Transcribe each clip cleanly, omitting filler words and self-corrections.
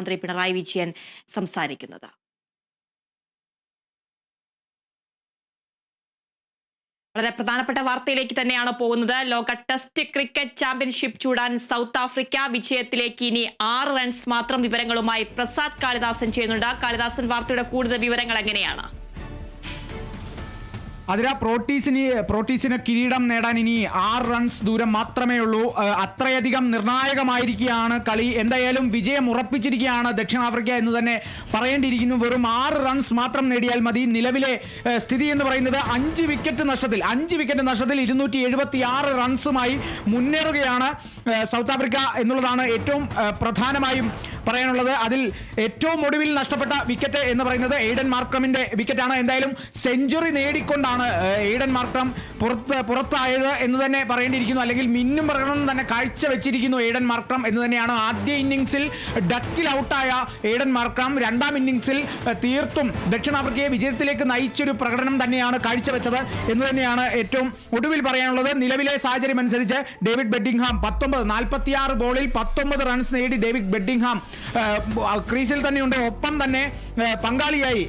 മന്ത്രി പിണറായി വിജയൻ സംസാരിക്കുന്നത്. വളരെ പ്രധാനപ്പെട്ട വാർത്തയിലേക്ക് തന്നെയാണ് പോകുന്നത്. ലോക ടെസ്റ്റ് ക്രിക്കറ്റ് ചാമ്പ്യൻഷിപ്പ് ചൂടാൻ സൗത്ത് ആഫ്രിക്ക. വിജയത്തിലേക്ക് ഇനി 6 റൺസ് മാത്രം. വിവരങ്ങളുമായി പ്രസാദ് കാളിദാസൻ ചെയ്യുന്നുണ്ട്. കാളിദാസൻ, വാർത്തയുടെ കൂടുതൽ വിവരങ്ങൾ എങ്ങനെയാണ്? അതിൽ പ്രോട്ടീസിന് കിരീടം നേടാൻ ഇനി 6 റൺസ് ദൂരം മാത്രമേ ഉള്ളൂ. അത്രയധികം നിർണായകമായിരിക്കുകയാണ് കളി. എന്തായാലും വിജയം ഉറപ്പിച്ചിരിക്കുകയാണ് ദക്ഷിണാഫ്രിക്ക എന്ന് തന്നെ പറയേണ്ടിയിരിക്കുന്നു. വെറും 6 റൺസ് മാത്രം നേടിയാൽ മതി. നിലവിലെ സ്ഥിതി എന്ന് പറയുന്നത് 5 വിക്കറ്റ് നഷ്ടത്തിൽ 276 റൺസുമായി മുന്നേറുകയാണ് സൗത്ത് ആഫ്രിക്ക എന്നുള്ളതാണ് ഏറ്റവും പ്രധാനമായും പറയാനുള്ളത്. അതിൽ ഏറ്റവും ഒടുവിൽ നഷ്ടപ്പെട്ട വിക്കറ്റ് എന്ന് പറയുന്നത് എയ്ഡൻ മാർക്രമിന്റെ വിക്കറ്റാണ്. എന്തായാലും സെഞ്ചുറി നേടിക്കൊണ്ടാണ് എയ്ഡൻ മാർക്രം പുറത്തായത് എന്ന് തന്നെ പറയേണ്ടിയിരിക്കുന്നു. അല്ലെങ്കിൽ മിന്നും പ്രകടനം തന്നെ കാഴ്ചവെച്ചിരിക്കുന്നു എയ്ഡൻ മാർക്രം എന്ന് തന്നെയാണ്. ആദ്യ ഇന്നിംഗ്സിൽ ഡക്കിൽ ഔട്ടായ എയ്ഡൻ മാർക്രം രണ്ടാം ഇന്നിംഗ്സിൽ തീർത്തും ദക്ഷിണാഫ്രിക്കയെ വിജയത്തിലേക്ക് നയിച്ചൊരു പ്രകടനം തന്നെയാണ് കാഴ്ചവെച്ചത് എന്ന് തന്നെയാണ് ഏറ്റവും ഒടുവിൽ പറയാനുള്ളത്. നിലവിലെ സാഹചര്യം അനുസരിച്ച് ഡേവിഡ് ബെഡിംഗ്ഹാം 46 ബോളിൽ 19 റൺസ് നേടി ഡേവിഡ് ബെഡിംഗ്ഹാം ക്രീസിൽ തന്നെയുണ്ട്. ഒപ്പം തന്നെ പങ്കാളിയായി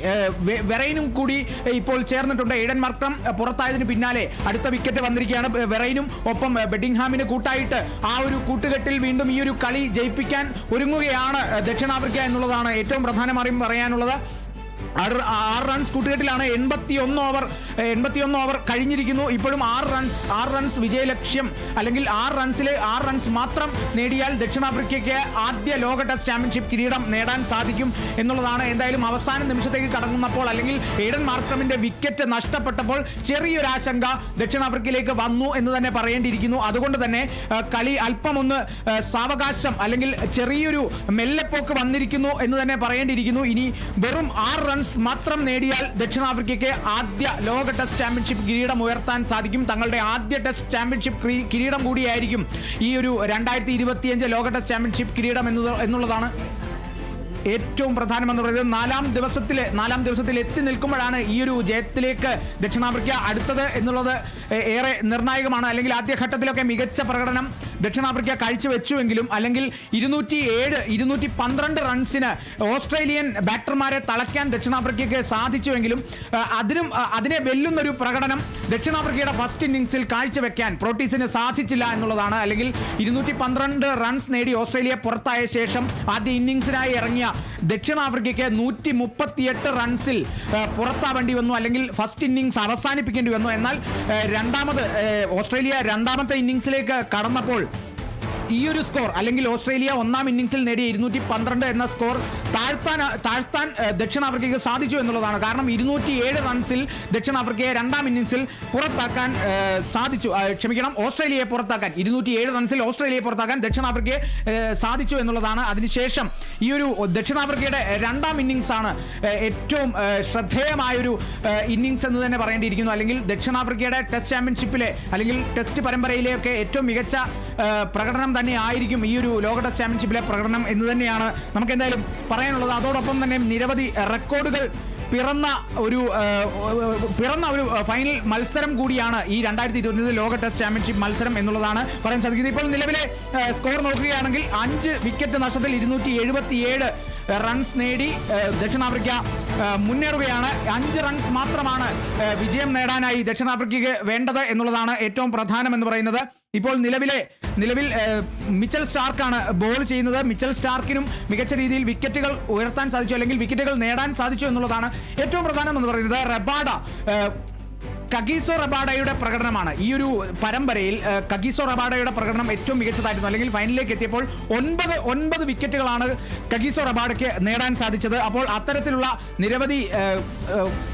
വെറൈനും കൂടി ഇപ്പോൾ ചേർന്നിട്ടുണ്ട്. എയ്ഡൻ മാർക്രം പുറത്തായതിന് പിന്നാലെ അടുത്ത വിക്കറ്റ് വന്നിരിക്കുകയാണ്. വെറൈനും ഒപ്പം ബെഡിംഗ്ഹാമിന് കൂട്ടായിട്ട് ആ ഒരു കൂട്ടുകെട്ടിൽ വീണ്ടും ഈ ഒരു കളി ജയിപ്പിക്കാൻ ഒരുങ്ങുകയാണ് ദക്ഷിണാഫ്രിക്ക എന്നുള്ളതാണ് ഏറ്റവും പ്രധാനമായും പറയാനുള്ളത്. 6 റൺസ് കൂട്ടുകെട്ടിലാണ്. 81 ഓവർ കഴിഞ്ഞിരിക്കുന്നു. ഇപ്പോഴും 6 റൺസ് വിജയലക്ഷ്യം, അല്ലെങ്കിൽ 6 റൺസ് മാത്രം നേടിയാൽ ദക്ഷിണാഫ്രിക്കയ്ക്ക് ആദ്യ ലോക ടെസ്റ്റ് ചാമ്പ്യൻഷിപ്പ് കിരീടം നേടാൻ സാധിക്കും എന്നുള്ളതാണ്. എന്തായാലും അവസാന നിമിഷത്തേക്ക് കടന്നപ്പോൾ, അല്ലെങ്കിൽ എയ്ഡൻ മാർക്രമിന്റെ വിക്കറ്റ് നഷ്ടപ്പെട്ടപ്പോൾ ചെറിയൊരു ആശങ്ക ദക്ഷിണാഫ്രിക്കയിലേക്ക് വന്നു എന്ന് തന്നെ പറയേണ്ടിയിരിക്കുന്നു. അതുകൊണ്ട് തന്നെ കളി അല്പം ഒന്ന് സാവകാശം, അല്ലെങ്കിൽ ചെറിയൊരു മെല്ലെപ്പോക്ക് വന്നിരിക്കുന്നു എന്ന് തന്നെ പറയേണ്ടിയിരിക്കുന്നു. ഇനി വെറും 6 റൺസ് മാത്രം നേടിയാൽ ദക്ഷിണാഫ്രിക്കയ്ക്ക് ആദ്യ ലോക ടെസ്റ്റ് ചാമ്പ്യൻഷിപ്പ് കിരീടം ഉയർത്താൻ സാധിക്കും. തങ്ങളുടെ ആദ്യ ടെസ്റ്റ് ചാമ്പ്യൻഷിപ്പ് കിരീടം കൂടിയായിരിക്കും ഈ ഒരു 2025 ലോക ടെസ്റ്റ് ചാമ്പ്യൻഷിപ്പ് കിരീടം എന്നുള്ളതാണ് ഏറ്റവും പ്രധാനമെന്ന് പറയുന്നത്. നാലാം ദിവസത്തിൽ എത്തി നിൽക്കുമ്പോഴാണ് ഈ ഒരു ജയത്തിലേക്ക് ദക്ഷിണാഫ്രിക്ക അടുത്തത് എന്നുള്ളത് ഏറെ നിർണായകമാണ്. അല്ലെങ്കിൽ ആദ്യഘട്ടത്തിലൊക്കെ മികച്ച പ്രകടനം ദക്ഷിണാഫ്രിക്ക കാഴ്ചവെച്ചുവെങ്കിലും, അല്ലെങ്കിൽ 212 റൺസിന് ഓസ്ട്രേലിയൻ ബാറ്റർമാരെ തളയ്ക്കാൻ ദക്ഷിണാഫ്രിക്കയ്ക്ക് സാധിച്ചുവെങ്കിലും അതിനെ വെല്ലുന്നൊരു പ്രകടനം ദക്ഷിണാഫ്രിക്കയുടെ ഫസ്റ്റ് ഇന്നിംഗ്സിൽ കാഴ്ചവെക്കാൻ പ്രോട്ടീസിന് സാധിച്ചില്ല എന്നുള്ളതാണ്. അല്ലെങ്കിൽ 212 റൺസ് നേടി ഓസ്ട്രേലിയ പുറത്തായ ശേഷം ആദ്യ ഇന്നിംഗ്സിനായി ഇറങ്ങിയ ദക്ഷിണാഫ്രിക്കയ്ക്ക് 138 റൺസിൽ പുറത്താവേണ്ടി വന്നു, അല്ലെങ്കിൽ ഫസ്റ്റ് ഇന്നിംഗ്സ് അവസാനിപ്പിക്കേണ്ടി വന്നു. എന്നാൽ ഓസ്ട്രേലിയ രണ്ടാമത്തെ ഇന്നിംഗ്സിലേക്ക് കടന്നപ്പോൾ ഈ ഒരു സ്കോർ, അല്ലെങ്കിൽ ഓസ്ട്രേലിയ ഒന്നാം ഇന്നിംഗ്സിൽ നേടിയ 212 എന്ന സ്കോർ താഴ്ത്താൻ ദക്ഷിണാഫ്രിക്കയ്ക്ക് സാധിച്ചു എന്നുള്ളതാണ്. കാരണം 207 റൺസിൽ ദക്ഷിണാഫ്രിക്കയെ രണ്ടാം ഇന്നിംഗ്സിൽ പുറത്താക്കാൻ സാധിച്ചു. ഓസ്ട്രേലിയയെ പുറത്താക്കാൻ 207 റൺസിൽ ഓസ്ട്രേലിയയെ പുറത്താക്കാൻ ദക്ഷിണാഫ്രിക്കയെ സാധിച്ചു എന്നുള്ളതാണ്. അതിനുശേഷം ഈ ഒരു ദക്ഷിണാഫ്രിക്കയുടെ രണ്ടാം ഇന്നിംഗ്സ് ആണ് ഏറ്റവും ശ്രദ്ധേയമായൊരു ഇന്നിംഗ്സ് എന്ന് തന്നെ പറയേണ്ടിയിരിക്കുന്നു. അല്ലെങ്കിൽ ദക്ഷിണാഫ്രിക്കയുടെ ടെസ്റ്റ് ചാമ്പ്യൻഷിപ്പിലെ, അല്ലെങ്കിൽ ടെസ്റ്റ് പരമ്പരയിലെയൊക്കെ ഏറ്റവും മികച്ച പ്രകടനം തന്നെ ആയിരിക്കും ഈ ഒരു ലോക ടെസ്റ്റ് ചാമ്പ്യൻഷിപ്പിലെ പ്രകടനം എന്ന് തന്നെയാണ് നമുക്ക് എന്തായാലും പറയാനുള്ളത്. അതോടൊപ്പം തന്നെ നിരവധി റെക്കോർഡുകൾ പിറന്ന ഒരു ഫൈനൽ മത്സരം കൂടിയാണ് ഈ 2025 ലോക ടെസ്റ്റ് ചാമ്പ്യൻഷിപ്പ് മത്സരം എന്നുള്ളതാണ് പറയാൻ സാധിക്കുന്നത്. ഇപ്പോൾ നിലവിലെ സ്കോർ നോക്കുകയാണെങ്കിൽ 5 വിക്കറ്റ് നഷ്ടത്തിൽ 277 റൺസ് നേടി ദക്ഷിണാഫ്രിക്ക മുന്നേറുകയാണ്. 5 റൺസ് മാത്രമാണ് വിജയം നേടാനായി ദക്ഷിണാഫ്രിക്കയ്ക്ക് വേണ്ടത് എന്നുള്ളതാണ് ഏറ്റവും പ്രധാനമെന്ന് പറയുന്നത്. ഇപ്പോൾ നിലവിൽ മിച്ചൽ സ്റ്റാർക്കാണ് ബോൾ ചെയ്യുന്നത്. മിച്ചൽ സ്റ്റാർക്കിനും മികച്ച രീതിയിൽ വിക്കറ്റുകൾ ഉയർത്താൻ സാധിച്ചു, അല്ലെങ്കിൽ വിക്കറ്റുകൾ നേടാൻ സാധിച്ചു എന്നുള്ളതാണ് ഏറ്റവും പ്രധാനം എന്ന് പറയുന്നത്. കഗീസോ റബാഡയുടെ പ്രകടനമാണ് ഈ ഒരു പരമ്പരയിൽ. കഗീസോ റബാഡയുടെ പ്രകടനം ഏറ്റവും മികച്ചതായിരുന്നു. അല്ലെങ്കിൽ ഫൈനലിലേക്ക് എത്തിയപ്പോൾ 9 വിക്കറ്റുകളാണ് കഗീസോ റബാഡയ്ക്ക് നേടാൻ സാധിച്ചത്. അപ്പോൾ അത്തരത്തിലുള്ള നിരവധി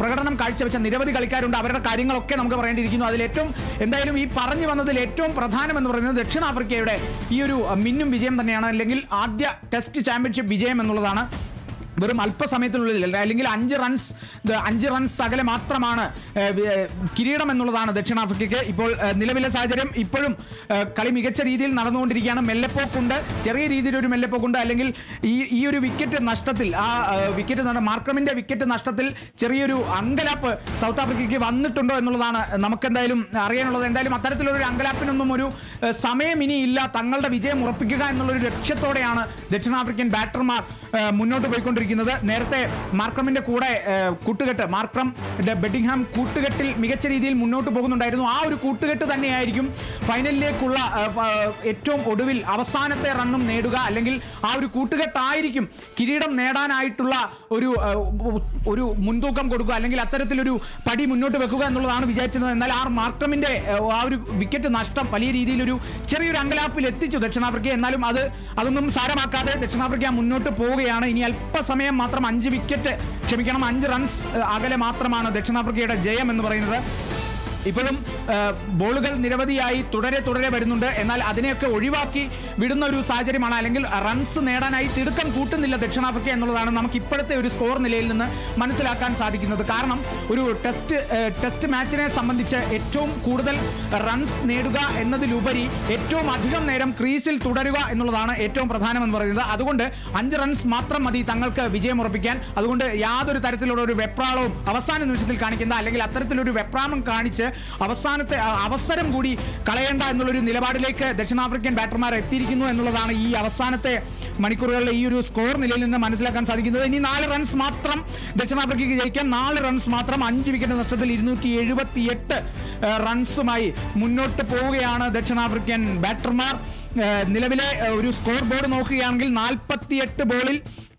പ്രകടനം കാഴ്ചവെച്ച നിരവധി കളിക്കാരുണ്ട്. അവരുടെ കാര്യങ്ങളൊക്കെ നമുക്ക് പറയേണ്ടിയിരിക്കുന്നു. അതിലേറ്റവും എന്തായാലും ഈ പറഞ്ഞു വന്നതിൽ ഏറ്റവും പ്രധാനമെന്ന് പറയുന്നത് ദക്ഷിണാഫ്രിക്കയുടെ ഈ ഒരു മിന്നും വിജയം തന്നെയാണ്, അല്ലെങ്കിൽ ആദ്യ ടെസ്റ്റ് ചാമ്പ്യൻഷിപ്പ് വിജയം എന്നുള്ളതാണ്. വെറും അല്പസമയത്തിനുള്ളിൽ, അല്ലെങ്കിൽ 5 റൺസ് അകലെ മാത്രമാണ് കിരീടം എന്നുള്ളതാണ് ദക്ഷിണാഫ്രിക്കയ്ക്ക്. ഇപ്പോൾ നിലവിലെ സാഹചര്യം ഇപ്പോഴും കളി മികച്ച രീതിയിൽ നടന്നുകൊണ്ടിരിക്കുകയാണ്. മെല്ലെപ്പോക്കുണ്ട്, ചെറിയ രീതിയിലൊരു മെല്ലെപ്പോക്കുണ്ട്. അല്ലെങ്കിൽ ഈ ഒരു വിക്കറ്റ് നഷ്ടത്തിൽ, മാർക്രമിന്റെ വിക്കറ്റ് നഷ്ടത്തിൽ ചെറിയൊരു അങ്കലാപ്പ് സൗത്ത് ആഫ്രിക്കയ്ക്ക് വന്നിട്ടുണ്ടോ എന്നുള്ളതാണ് നമുക്കെന്തായാലും അറിയാനുള്ളത്. എന്തായാലും അത്തരത്തിലൊരു അങ്കലാപ്പിനൊന്നും ഒരു സമയം ഇനിയില്ല. തങ്ങളുടെ വിജയം ഉറപ്പിക്കുക എന്നുള്ളൊരു ലക്ഷ്യത്തോടെയാണ് ദക്ഷിണാഫ്രിക്കൻ ബാറ്റർമാർ മുന്നോട്ട് പോയിക്കൊണ്ടിരിക്കുന്നത്. നേരത്തെ മാർക്രമിന്റെ കൂടെ കൂട്ടുകെട്ട് മാർക്രം ബെഡിംഗ്ഹാം കൂട്ടുകെട്ടിൽ മികച്ച രീതിയിൽ മുന്നോട്ട് പോകുന്നുണ്ടായിരുന്നു. ആ ഒരു കൂട്ടുകെട്ട് തന്നെയായിരിക്കും ഫൈനലിലേക്കുള്ള ഏറ്റവും ഒടുവിൽ അവസാനത്തെ റണ്ണും നേടുക, അല്ലെങ്കിൽ ആ ഒരു കൂട്ടുകെട്ടായിരിക്കും കിരീടം നേടാനായിട്ടുള്ള ഒരു മുൻതൂക്കം കൊടുക്കുക, അല്ലെങ്കിൽ അത്തരത്തിലൊരു പടി മുന്നോട്ട് വെക്കുക എന്നുള്ളതാണ് വിചാരിച്ചിരുന്നത്. എന്നാൽ ആ മാർക്രമിന്റെ ആ ഒരു വിക്കറ്റ് നഷ്ടം വലിയ രീതിയിലൊരു ചെറിയൊരു അങ്കലാപ്പിൽ എത്തിച്ചു ദക്ഷിണാഫ്രിക്ക. എന്നാലും അതൊന്നും സാരമാക്കാതെ ദക്ഷിണാഫ്രിക്ക മുന്നോട്ട് പോവുകയാണ്. ഇനി അല്പസമയം മാത്രം 5 റൺസ് അകലെ മാത്രമാണ് ദക്ഷിണാഫ്രിക്കയുടെ ജയം എന്ന് പറയുന്നത്. ഇപ്പോഴും ബോളുകൾ നിരവധിയായി തുടരെ വരുന്നുണ്ട്. എന്നാൽ അതിനെയൊക്കെ ഒഴിവാക്കി വിടുന്ന ഒരു സാഹചര്യമാണ്, അല്ലെങ്കിൽ റൺസ് നേടാനായി തിടുക്കം കൂട്ടുന്നില്ല ദക്ഷിണാഫ്രിക്ക എന്നുള്ളതാണ് നമുക്ക് ഇപ്പോഴത്തെ ഒരു സ്കോർ നിലയിൽ നിന്ന് മനസ്സിലാക്കാൻ സാധിക്കുന്നത്. കാരണം ഒരു ടെസ്റ്റ് മാച്ചിനെ സംബന്ധിച്ച് ഏറ്റവും കൂടുതൽ റൺസ് നേടുക എന്നതിലുപരി ഏറ്റവും അധികം നേരം ക്രീസിൽ തുടരുക എന്നുള്ളതാണ് ഏറ്റവും പ്രധാനമെന്ന് പറയുന്നത്. അതുകൊണ്ട് 5 റൺസ് മാത്രം മതി തങ്ങൾക്ക് വിജയം ഉറപ്പിക്കാൻ. അതുകൊണ്ട് യാതൊരു തരത്തിലുള്ള ഒരു വെപ്രാളവും അവസാന നിമിഷത്തിൽ കാണിക്കുന്ന, അല്ലെങ്കിൽ അത്തരത്തിലൊരു വെപ്രാമം കാണിച്ച് അവസാനത്തെ അവസരം കൂടി കളയേണ്ട എന്നുള്ളൊരു നിലപാടിലേക്ക് ദക്ഷിണാഫ്രിക്കൻ ബാറ്റർമാർ എത്തിയിരിക്കുന്നു എന്നുള്ളതാണ് ഈ അവസാനത്തെ മണിക്കൂറുകളിലെ ഈ ഒരു സ്കോർ നിലയിൽ നിന്ന് മനസ്സിലാക്കാൻ സാധിക്കുന്നത്. ഇനി 4 റൺസ് മാത്രം ദക്ഷിണാഫ്രിക്കയ്ക്ക് ജയിക്കാൻ, 4 റൺസ് മാത്രം, 5 വിക്കറ്റ് നഷ്ടത്തിൽ 278 റൺസുമായി മുന്നോട്ട് പോവുകയാണ് ദക്ഷിണാഫ്രിക്കൻ ബാറ്റർമാർ. നിലവിലെ ഒരു സ്കോർ ബോർഡ് നോക്കുകയാണെങ്കിൽ 48 ബോളിൽ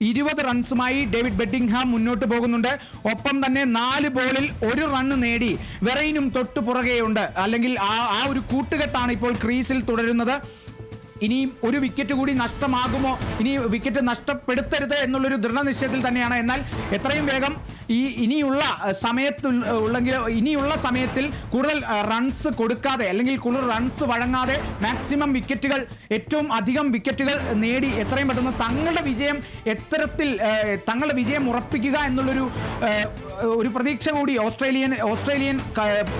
20 റൺസുമായി ഡേവിഡ് ബെഡിംഗ്ഹാം മുന്നോട്ട് പോകുന്നുണ്ട്. ഒപ്പം തന്നെ 4 ബോളിൽ 1 റണ്ണ് നേടി വെറൈനും തൊട്ടു പുറകെയുണ്ട്. അല്ലെങ്കിൽ ആ ഒരു കൂട്ടുകെട്ടാണ് ഇപ്പോൾ ക്രീസിൽ തുടരുന്നത്. ഇനിയും ഒരു വിക്കറ്റ് കൂടി നഷ്ടമാകുമോ, ഇനി വിക്കറ്റ് നഷ്ടപ്പെടുത്തരുത് എന്നുള്ളൊരു ദൃഢനിശ്ചയത്തിൽ തന്നെയാണ്. എന്നാൽ എത്രയും വേഗം ഇനിയുള്ള സമയത്തിൽ കൂടുതൽ റൺസ് കൊടുക്കാതെ, അല്ലെങ്കിൽ കൂടുതൽ റൺസ് വഴങ്ങാതെ മാക്സിമം വിക്കറ്റുകൾ, ഏറ്റവും അധികം വിക്കറ്റുകൾ നേടി എത്രയും പെട്ടെന്ന് തങ്ങളുടെ വിജയം ഉറപ്പിക്കുക എന്നുള്ളൊരു പ്രതീക്ഷ കൂടി ഓസ്ട്രേലിയൻ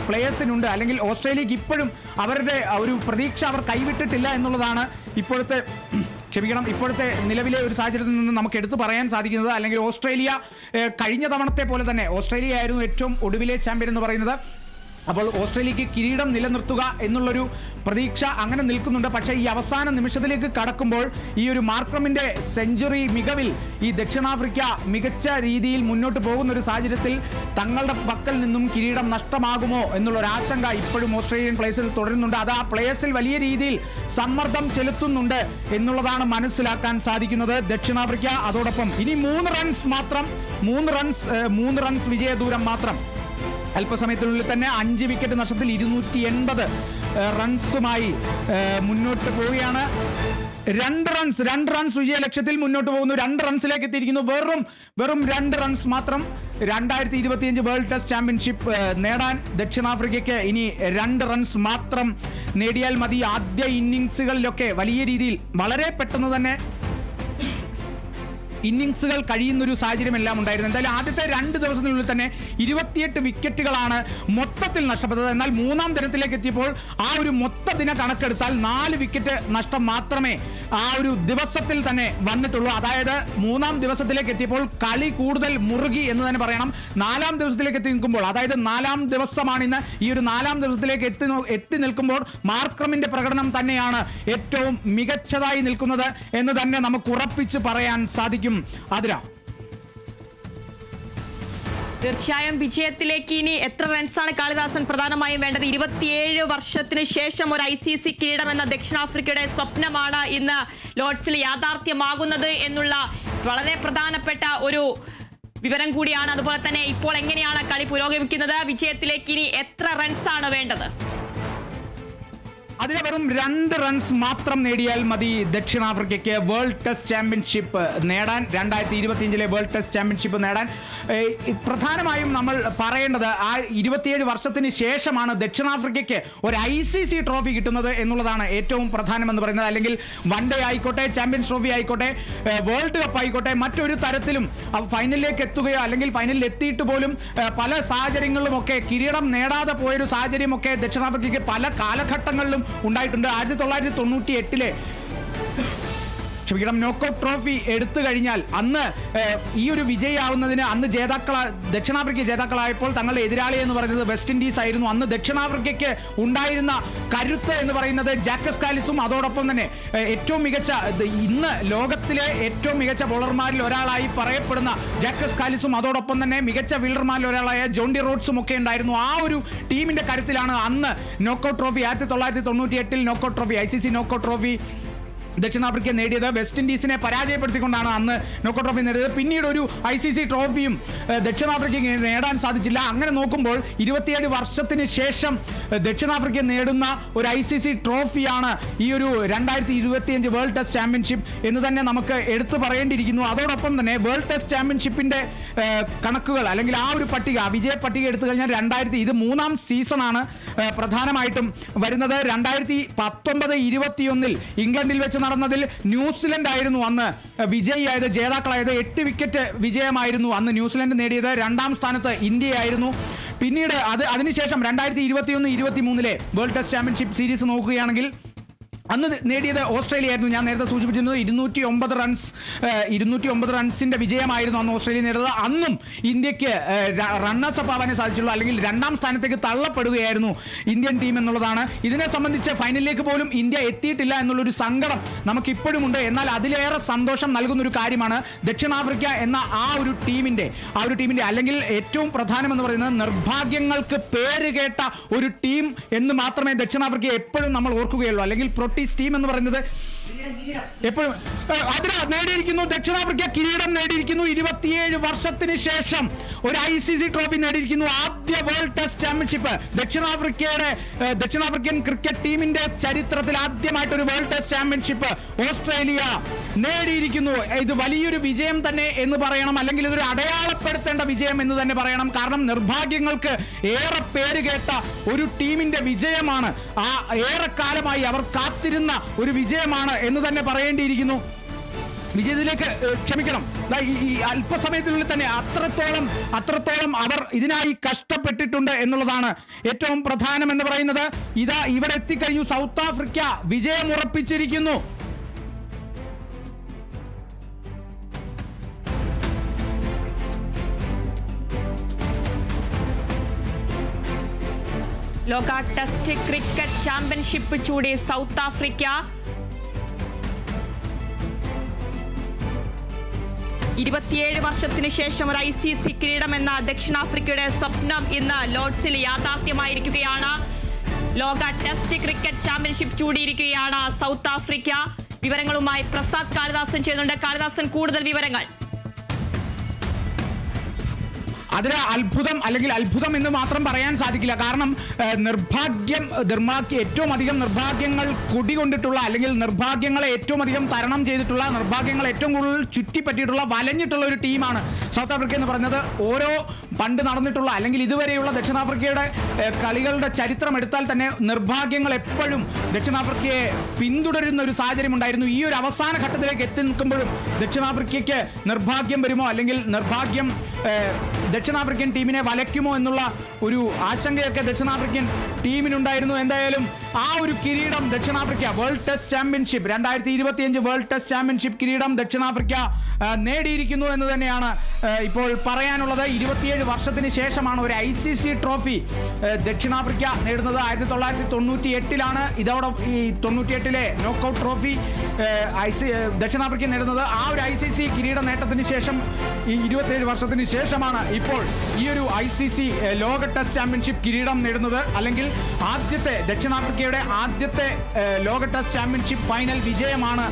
പ്ലേയേഴ്സിനുണ്ട്. അല്ലെങ്കിൽ ഓസ്ട്രേലിയക്ക് ഇപ്പോഴും അവരുടെ ഒരു പ്രതീക്ഷ അവർ കൈവിട്ടിട്ടില്ല എന്നുള്ളതാണ് ഇപ്പോഴത്തെ നിലവിലെ ഒരു സാഹചര്യത്തിൽ നിന്ന് നമുക്ക് എടുത്തു പറയാൻ സാധിക്കുന്നത്. അല്ലെങ്കിൽ ഓസ്ട്രേലിയ കഴിഞ്ഞ തവണത്തെ പോലെ തന്നെ ഓസ്ട്രേലിയ ആയിരുന്നു ഏറ്റവും ഒടുവിലെ ചാമ്പ്യൻ എന്ന് പറയുന്നത്. അപ്പോൾ ഓസ്ട്രേലിയക്ക് കിരീടം നിലനിർത്തുക എന്നുള്ളൊരു പ്രതീക്ഷ അങ്ങനെ നിൽക്കുന്നുണ്ട്. പക്ഷേ ഈ അവസാന നിമിഷത്തിലേക്ക് കടക്കുമ്പോൾ ഈ ഒരു മാർക്രമിന്റെ സെഞ്ചുറി മികവിൽ ഈ ദക്ഷിണാഫ്രിക്ക മികച്ച രീതിയിൽ മുന്നോട്ട് പോകുന്ന ഒരു സാഹചര്യത്തിൽ തങ്ങളുടെ പക്കൽ നിന്നും കിരീടം നഷ്ടമാകുമോ എന്നുള്ളൊരു ആശങ്ക ഇപ്പോഴും ഓസ്ട്രേലിയൻ പ്ലേയേഴ്സിൽ തുടരുന്നുണ്ട്. അത് ആ പ്ലേയേഴ്സിൽ വലിയ രീതിയിൽ സമ്മർദ്ദം ചെലുത്തുന്നുണ്ട് എന്നുള്ളതാണ് മനസ്സിലാക്കാൻ സാധിക്കുന്നത് ദക്ഷിണാഫ്രിക്ക. അതോടൊപ്പം ഇനി 3 റൺസ് വിജയദൂരം മാത്രം. അല്പസമയത്തിനുള്ളിൽ തന്നെ 5 വിക്കറ്റ് നഷ്ടത്തിൽ 280 റൺസുമായി മുന്നോട്ട് പോവുകയാണ്. 2 റൺസ് വിജയ ലക്ഷ്യത്തിൽ മുന്നോട്ട് പോകുന്നു. 2 റൺസിലേക്ക് എത്തിയിരിക്കുന്നു. വെറും 2 റൺസ് മാത്രം. 2025 വേൾഡ് ടെസ്റ്റ് ചാമ്പ്യൻഷിപ്പ് നേടാൻ ദക്ഷിണാഫ്രിക്കയ്ക്ക് ഇനി 2 റൺസ് മാത്രം നേടിയാൽ മതി. ആദ്യ ഇന്നിങ്സുകളിലൊക്കെ വലിയ രീതിയിൽ വളരെ പെട്ടെന്ന് തന്നെ ഇന്നിങ്സുകൾ കഴിയുന്നൊരു സാഹചര്യമെല്ലാം ഉണ്ടായിരുന്നു. എന്തായാലും ആദ്യത്തെ 2 ദിവസത്തിനുള്ളിൽ തന്നെ 28 വിക്കറ്റുകളാണ് മൊത്തത്തിൽ നഷ്ടപ്പെട്ടത്. എന്നാൽ 3-ാം ദിനത്തിലേക്ക് എത്തിയപ്പോൾ ആ ഒരു മൊത്ത ദിന കണക്കെടുത്താൽ 4 വിക്കറ്റ് നഷ്ടം മാത്രമേ ആ ഒരു ദിവസത്തിൽ തന്നെ വന്നിട്ടുള്ളൂ. അതായത് 3-ാം ദിവസത്തിലേക്ക് എത്തിയപ്പോൾ കളി കൂടുതൽ മുറുകി എന്ന് തന്നെ പറയണം. 4-ാം ദിവസത്തിലേക്ക് എത്തി നിൽക്കുമ്പോൾ, അതായത് 4-ാം ദിവസമാണിന്ന്, ഈ ഒരു 4-ാം ദിവസത്തിലേക്ക് എത്തി നിൽക്കുമ്പോൾ മാർക്രമിന്റെ പ്രകടനം തന്നെയാണ് ഏറ്റവും മികച്ചതായി നിൽക്കുന്നത് എന്ന് തന്നെ നമുക്ക് ഉറപ്പിച്ച് പറയാൻ സാധിക്കും. തീർച്ചയായും വിജയത്തിലേക്ക് ഇനി എത്ര റൺസാണ് കാളിദാസൻ പ്രധാനമായും വേണ്ടത്? 27 വർഷത്തിന് ശേഷം ഒരു ICC കിരീടം എന്ന ദക്ഷിണാഫ്രിക്കയുടെ സ്വപ്നമാണ് ഇന്ന് ലോർഡ്സിൽ യാഥാർത്ഥ്യമാകുന്നത് എന്നുള്ള വളരെ പ്രധാനപ്പെട്ട ഒരു വിവരം കൂടിയാണ്. അതുപോലെ തന്നെ ഇപ്പോൾ എങ്ങനെയാണ് കളി പുരോഗമിക്കുന്നത്? വിജയത്തിലേക്ക് ഇനി എത്ര റൺസാണ് വേണ്ടത്? അതിന് വെറും 2 റൺസ് മാത്രം നേടിയാൽ മതി ദക്ഷിണാഫ്രിക്കയ്ക്ക് വേൾഡ് ടെസ്റ്റ് ചാമ്പ്യൻഷിപ്പ് നേടാൻ. 2025 വേൾഡ് ടെസ്റ്റ് ചാമ്പ്യൻഷിപ്പ് നേടാൻ പ്രധാനമായും നമ്മൾ പറയേണ്ടത് ആ 27 വർഷത്തിന് ശേഷമാണ് ദക്ഷിണാഫ്രിക്കയ്ക്ക് ഒരു ICC ട്രോഫി കിട്ടുന്നത് എന്നുള്ളതാണ് ഏറ്റവും പ്രധാനമെന്ന് പറയുന്നത്. അല്ലെങ്കിൽ വൺ ഡേ ആയിക്കോട്ടെ, ചാമ്പ്യൻസ് ട്രോഫി ആയിക്കോട്ടെ, വേൾഡ് കപ്പ് ആയിക്കോട്ടെ, മറ്റൊരു തരത്തിലും ഫൈനലിലേക്ക് എത്തുകയോ അല്ലെങ്കിൽ ഫൈനലിൽ എത്തിയിട്ട് പോലും പല സാഹചര്യങ്ങളിലുമൊക്കെ കിരീടം നേടാതെ പോയൊരു സാഹചര്യമൊക്കെ ദക്ഷിണാഫ്രിക്കയ്ക്ക് പല കാലഘട്ടങ്ങളിലും ഉണ്ടായിട്ടുണ്ട്. 1998 നോക്കൌട്ട് ട്രോഫി എടുത്തു കഴിഞ്ഞാൽ അന്ന് ഈ ഒരു വിജയിയാവുന്നതിന് അന്ന് ദക്ഷിണാഫ്രിക്ക ജേതാക്കളായപ്പോൾ തങ്ങളുടെ എതിരാളി എന്ന് പറയുന്നത് വെസ്റ്റ് ഇൻഡീസ് ആയിരുന്നു. അന്ന് ദക്ഷിണാഫ്രിക്കയ്ക്ക് ഉണ്ടായിരുന്ന കരുത്ത് എന്ന് പറയുന്നത് ജാക്കസ് കാലിസും അതോടൊപ്പം തന്നെ ഏറ്റവും മികച്ച ഇന്ന് ലോകത്തിലെ ഏറ്റവും മികച്ച ബോളർമാരിൽ ഒരാളായി പറയപ്പെടുന്ന ജാക്കസ് കാലിസും അതോടൊപ്പം തന്നെ മികച്ച ഫീൽഡർമാരിൽ ഒരാളായ ജോണ്ടി റോഡ്സും ഒക്കെ ഉണ്ടായിരുന്നു. ആ ഒരു ടീമിന്റെ കരുത്തിലാണ് അന്ന് knockout trophy 1998 knockout trophy ICC knockout trophy ദക്ഷിണാഫ്രിക്ക നേടിയത്. വെസ്റ്റ് ഇൻഡീസിനെ പരാജയപ്പെടുത്തിക്കൊണ്ടാണ് അന്ന് നോക്കൌട്ട് ട്രോഫി നേടിയത്. പിന്നീട് ഒരു ICC ട്രോഫിയും ദക്ഷിണാഫ്രിക്കയ്ക്ക് നേടാൻ സാധിച്ചില്ല. അങ്ങനെ നോക്കുമ്പോൾ 27 വർഷത്തിന് ശേഷം ദക്ഷിണാഫ്രിക്ക നേടുന്ന ഒരു ICC ട്രോഫിയാണ് ഈ ഒരു 2025 വേൾഡ് ടെസ്റ്റ് ചാമ്പ്യൻഷിപ്പ് എന്ന് തന്നെ നമുക്ക് എടുത്തു പറയേണ്ടിയിരിക്കുന്നു. അതോടൊപ്പം തന്നെ വേൾഡ് ടെസ്റ്റ് ചാമ്പ്യൻഷിപ്പിന്റെ കണക്കുകൾ അല്ലെങ്കിൽ ആ ഒരു പട്ടിക വിജയ പട്ടിക എടുത്തു കഴിഞ്ഞാൽ ഇത് 3-ാം സീസണാണ് പ്രധാനമായിട്ടും വരുന്നത്. 2019-21 ഇംഗ്ലണ്ടിൽ വെച്ച് നടന്നതിൽ ന്യൂസിലൻഡ് ആയിരുന്നു അന്ന് വിജയിയായത്, ജേതാക്കളായത്. 8 വിക്കറ്റ് വിജയമായിരുന്നു അന്ന് ന്യൂസിലൻഡ് നേടിയത്. 2-ാം സ്ഥാനത്ത് ഇന്ത്യയായിരുന്നു. പിന്നീട് അതിനുശേഷം 2021-23 വേൾഡ് ടെസ്റ്റ് ചാമ്പ്യൻഷിപ്പ് സീരീസ് നോക്കുകയാണെങ്കിൽ അന്ന് നേടിയത് ഓസ്ട്രേലിയ ആയിരുന്നു. ഞാൻ നേരത്തെ സൂചിപ്പിച്ചിരുന്നത് 209 റൺസിന്റെ വിജയമായിരുന്നു അന്ന് ഓസ്ട്രേലിയ നേടിയത്. അന്നും ഇന്ത്യക്ക് റണ്ണേഴ്സ് അപ്പ് ആവാനേ സാധിച്ചുള്ളൂ, അല്ലെങ്കിൽ 2-ാം സ്ഥാനത്തേക്ക് തള്ളപ്പെടുകയായിരുന്നു ഇന്ത്യൻ ടീം എന്നുള്ളതാണ്. ഇതിനെ സംബന്ധിച്ച് ഫൈനലിലേക്ക് പോലും ഇന്ത്യ എത്തിയിട്ടില്ല എന്നുള്ളൊരു സങ്കടം നമുക്കിപ്പോഴുമുണ്ട്. എന്നാൽ അതിലേറെ സന്തോഷം നൽകുന്ന ഒരു കാര്യമാണ് ദക്ഷിണാഫ്രിക്ക എന്ന ആ ഒരു ടീമിന്റെ അല്ലെങ്കിൽ ഏറ്റവും പ്രധാനമെന്ന് പറയുന്നത് നിർഭാഗ്യങ്ങൾക്ക് പേര് കേട്ട ഒരു ടീം എന്ന് മാത്രമേ ദക്ഷിണാഫ്രിക്ക എപ്പോഴും നമ്മൾ ഓർക്കുകയുള്ളൂ. അല്ലെങ്കിൽ ടീം എന്ന് പറയുന്നത് എപ്പോഴും നേടിയിരിക്കുന്നു. ദക്ഷിണാഫ്രിക്ക കിരീടം നേടിയിരിക്കുന്നു. 27 വർഷത്തിന് ശേഷം ഒരു ICC ട്രോഫി നേടിയിരിക്കുന്നു. ആദ്യ വേൾഡ് ടെസ്റ്റ് ചാമ്പ്യൻഷിപ്പ് ദക്ഷിണാഫ്രിക്കൻ ക്രിക്കറ്റ് ടീമിന്റെ ചരിത്രത്തിൽ ആദ്യമായിട്ട് ഒരു വേൾഡ് ടെസ്റ്റ് ചാമ്പ്യൻഷിപ്പ് ഓസ്ട്രേലിയ നേടിയിരിക്കുന്നു. ഇത് വലിയൊരു വിജയം തന്നെ എന്ന് പറയണം, അല്ലെങ്കിൽ ഇതൊരു അടയാളപ്പെടുത്തേണ്ട വിജയം എന്ന് തന്നെ പറയണം. കാരണം നിർഭാഗ്യങ്ങൾക്ക് ഏറെ പേര് കേട്ട ഒരു ടീമിന്റെ വിജയമാണ്. ആ ഏറെക്കാലമായി അവർ കാത്തിരുന്ന ഒരു വിജയമാണ് എന്ന് തന്നെ പറയേണ്ടിയിരിക്കുന്നു. വിജയത്തിലേക്ക് ക്ഷമിക്കണം, ഈ അല്പസമയത്തിനുള്ളിൽ തന്നെ അത്രത്തോളം അവർ ഇതിനായി കഷ്ടപ്പെട്ടിട്ടുണ്ട് എന്നുള്ളതാണ് ഏറ്റവും പ്രധാനം എന്ന് പറയുന്നത്. ഇവിടെ എത്തിക്കഴിഞ്ഞു. സൗത്ത് ആഫ്രിക്ക വിജയം ഉറപ്പിച്ചിരിക്കുന്നു. ലോക ടെസ്റ്റ് ക്രിക്കറ്റ് ചാമ്പ്യൻഷിപ്പ് ചൂടി സൗത്ത് ആഫ്രിക്ക. 27 വർഷത്തിന് ശേഷം ഒരു ICC കിരീടം എന്ന ദക്ഷിണാഫ്രിക്കയുടെ സ്വപ്നം ഇന്ന് ലോർഡ്സിൽ യാഥാർത്ഥ്യമായിരിക്കുകയാണ്. ലോക ടെസ്റ്റ് ക്രിക്കറ്റ് ചാമ്പ്യൻഷിപ്പ് ചൂടിയിരിക്കുകയാണ് സൗത്ത് ആഫ്രിക്ക. വിവരങ്ങളുമായി പ്രസാദ് കാളിദാസൻ ചെയ്യുന്നുണ്ട്. കാളിദാസൻ, കൂടുതൽ വിവരങ്ങൾ. അതിന് അത്ഭുതം എന്ന് മാത്രം പറയാൻ സാധിക്കില്ല. കാരണം ഏറ്റവും അധികം നിർഭാഗ്യങ്ങൾ കുടികൊണ്ടിട്ടുള്ള, അല്ലെങ്കിൽ നിർഭാഗ്യങ്ങളെ ഏറ്റവും അധികം തരണം ചെയ്തിട്ടുള്ള, നിർഭാഗ്യങ്ങൾ ഏറ്റവും കൂടുതൽ ചുറ്റിപ്പറ്റിയിട്ടുള്ള, വലഞ്ഞിട്ടുള്ള ഒരു ടീമാണ് സൗത്ത് ആഫ്രിക്ക എന്ന് പറയുന്നത്. ഓരോ പണ്ട് നടന്നിട്ടുള്ള അല്ലെങ്കിൽ ഇതുവരെയുള്ള ദക്ഷിണാഫ്രിക്കയുടെ കളികളുടെ ചരിത്രം എടുത്താൽ തന്നെ നിർഭാഗ്യങ്ങൾ എപ്പോഴും ദക്ഷിണാഫ്രിക്കയെ പിന്തുടരുന്ന ഒരു സാഹചര്യം ഉണ്ടായിരുന്നു. ഈ ഒരു അവസാന ഘട്ടത്തിലേക്ക് എത്തി നിൽക്കുമ്പോഴും ദക്ഷിണാഫ്രിക്കയ്ക്ക് നിർഭാഗ്യം വരുമോ, അല്ലെങ്കിൽ നിർഭാഗ്യം ദക്ഷിണാഫ്രിക്കൻ ടീമിനെ വലയ്ക്കുമോ എന്നുള്ള ഒരു ആശങ്കയൊക്കെ ദക്ഷിണാഫ്രിക്കൻ ടീമിനുണ്ടായിരുന്നു. എന്തായാലും ആ ഒരു കിരീടം ദക്ഷിണാഫ്രിക്ക world test championship 2025 world test championship കിരീടം ദക്ഷിണാഫ്രിക്ക നേടിയിരിക്കുന്നു എന്ന് തന്നെയാണ് ഇപ്പോൾ പറയാനുള്ളത്. 27 വർഷത്തിന് ശേഷമാണ് ഒരു ICC ട്രോഫി ദക്ഷിണാഫ്രിക്ക നേടുന്നത്. 1998 ഇതോടെ ഈ 98 നോക്കൌട്ട് ട്രോഫി ദക്ഷിണാഫ്രിക്ക നേടുന്നത്. ആ ഒരു ICC കിരീട നേട്ടത്തിന് ശേഷം ഈ 27 വർഷത്തിന് ശേഷമാണ് ഇപ്പോൾ ഈ ഒരു ICC ലോക ടെസ്റ്റ് ചാമ്പ്യൻഷിപ്പ് കിരീടം നേടുന്നത്. അല്ലെങ്കിൽ ദക്ഷിണാഫ്രിക്കയുടെ ആദ്യത്തെ ലോക ടെസ്റ്റ് ചാമ്പ്യൻഷിപ്പ് ഫൈനൽ വിജയമാണ്